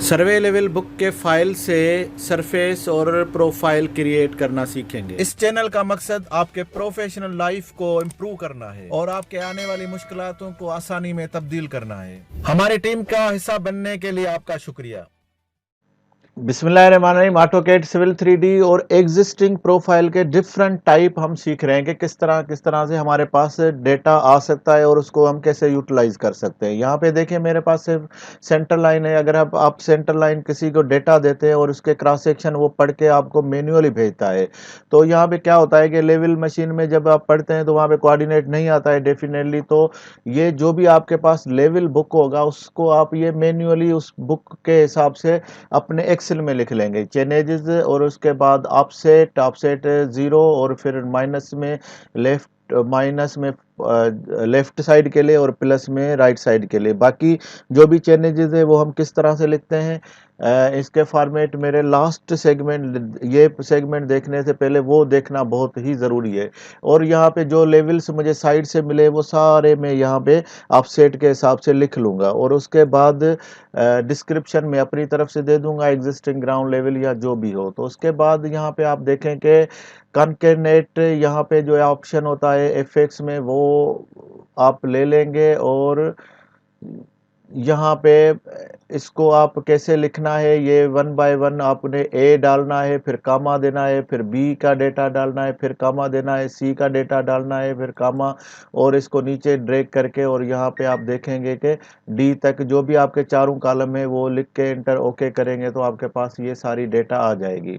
सर्वे level book के file से surface और प्रोफाइल क्रिएट करना सीखेंगे। इस चैनल का मकसद आपके प्रोफेशनल लाइफ को इम्प्रूव करना है और आपके आने वाली मुश्किलातों को आसानी में तब्दील करना है। हमारी टीम का हिस्सा बनने के लिए आपका शुक्रिया। बिस्मिल्लाहिर्रहमानिर्रहीम। ऑटोकैड सिविल 3D और एग्जिस्टिंग प्रोफाइल के डिफरेंट टाइप हम सीख रहे हैं कि किस तरह से हमारे पास डेटा आ सकता है और उसको हम कैसे यूटिलाइज कर सकते हैं। यहाँ पे देखिए मेरे पास सिर्फ सेंटर लाइन है। अगर आप सेंटर लाइन किसी को डेटा देते हैं और उसके क्रॉस सेक्शन वो पढ़ के आपको मैन्युअली भेजता है, तो यहाँ पे क्या होता है कि लेवल मशीन में जब आप पढ़ते हैं तो वहाँ पे कोऑर्डिनेट नहीं आता है डेफिनेटली। तो ये जो भी आपके पास लेवल बुक होगा उसको आप ये मैन्युअली उस बुक के हिसाब से अपने एक्सेल में लिख लेंगे चेंजेस, और उसके बाद ऑफसेट 0 और फिर माइनस में लेफ्ट साइड के लिए और प्लस में राइट साइड के लिए। बाकी जो भी चेंजेस है वो हम किस तरह से लिखते हैं इसके फॉर्मेट मेरे लास्ट सेगमेंट, ये सेगमेंट देखने से पहले वो देखना बहुत ही ज़रूरी है। और यहाँ पे जो लेवल्स मुझे साइड से मिले वो सारे मैं यहाँ पे ऑफसेट के हिसाब से लिख लूँगा और उसके बाद डिस्क्रिप्शन में अपनी तरफ से दे दूंगा एग्जिस्टिंग ग्राउंड लेवल या जो भी हो। तो उसके बाद यहाँ पे आप देखें कि कॉन्केनेट यहाँ पे जो ऑप्शन होता है एफएक्स में वो आप ले लेंगे और यहाँ पे इसको आप कैसे लिखना है ये वन बाय वन आपने ए डालना है, फिर कामा देना है, फिर बी का डेटा डालना है, फिर कामा देना है, सी का डेटा डालना है, फिर कामा, और इसको नीचे ड्रैग करके और यहाँ पे आप देखेंगे कि डी तक जो भी आपके चारों कॉलम है वो लिख के एंटर ओके करेंगे तो आपके पास ये सारी डेटा आ जाएगी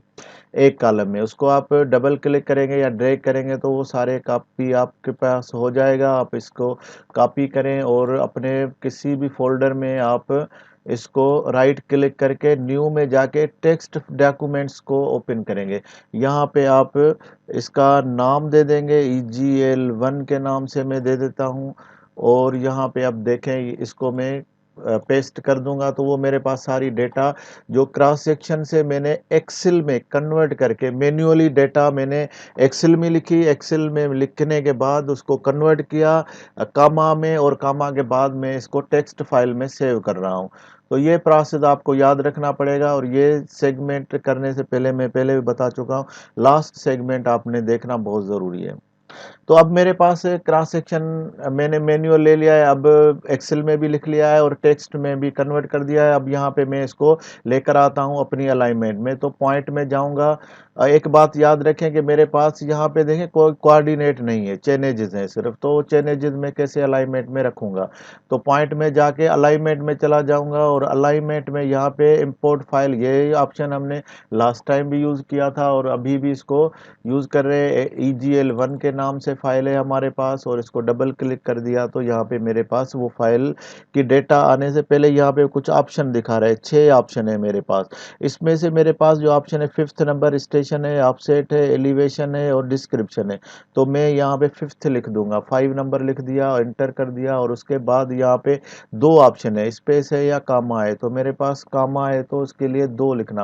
एक कॉलम में। उसको आप डबल क्लिक करेंगे या ड्रैग करेंगे तो वो सारे कॉपी आपके पास हो जाएगा। आप इसको कॉपी करें और अपने किसी भी फोल्डर में आप इसको राइट क्लिक करके न्यू में जाके टेक्स्ट डॉक्यूमेंट्स को ओपन करेंगे। यहाँ पे आप इसका नाम दे देंगे EGL1 के नाम से मैं दे देता हूँ और यहाँ पे आप देखें इसको मैं पेस्ट कर दूंगा तो वो मेरे पास सारी डेटा जो क्रॉस सेक्शन से मैंने एक्सेल में कन्वर्ट करके मैन्युअली डेटा मैंने एक्सेल में लिखी, एक्सेल में लिखने के बाद उसको कन्वर्ट किया कामा में और कामा के बाद मैं इसको टेक्स्ट फाइल में सेव कर रहा हूँ। तो ये प्रोसेस आपको याद रखना पड़ेगा और ये सेगमेंट करने से पहले मैं पहले भी बता चुका हूँ, लास्ट सेगमेंट आपने देखना बहुत ज़रूरी है। तो अब मेरे पास क्रॉस सेक्शन मैंने मैन्युअल ले लिया है, अब एक्सेल में भी लिख लिया है और टेक्स्ट में भी कन्वर्ट कर दिया है। अब यहाँ पे मैं इसको लेकर आता हूँ अपनी अलाइनमेंट में, तो पॉइंट में जाऊँगा। एक बात याद रखें कि मेरे पास यहाँ पे देखें कोई कोऑर्डिनेट नहीं है, चेनेजेस हैं सिर्फ, तो चेनेजेस में कैसे अलाइनमेंट में रखूँगा। तो पॉइंट में जाके अलाइनमेंट में चला जाऊँगा और अलाइनमेंट में यहाँ पे इंपोर्ट फाइल, ये ऑप्शन हमने लास्ट टाइम भी यूज़ किया था और अभी भी इसको यूज़ कर रहे हैं। EGL1 के नाम से फाइल है हमारे पास और इसको डबल क्लिक कर दिया तो यहाँ पे मेरे पास वो फाइल की डेटा आने से पहले यहाँ पे कुछ ऑप्शन दिखा रहा है, 6 ऑप्शन है मेरे पास। इसमें से मेरे पास जो ऑप्शन है 5th नंबर स्टेशन है, ऑफसेट है, एलिवेशन है और डिस्क्रिप्शन है। तो मैं यहाँ पे 5th लिख दूंगा, 5 नंबर लिख दिया, एंटर कर दिया और उसके बाद यहाँ पे 2 ऑप्शन है, स्पेस है या कामा है। तो मेरे पास कामा है तो उसके लिए 2 लिखना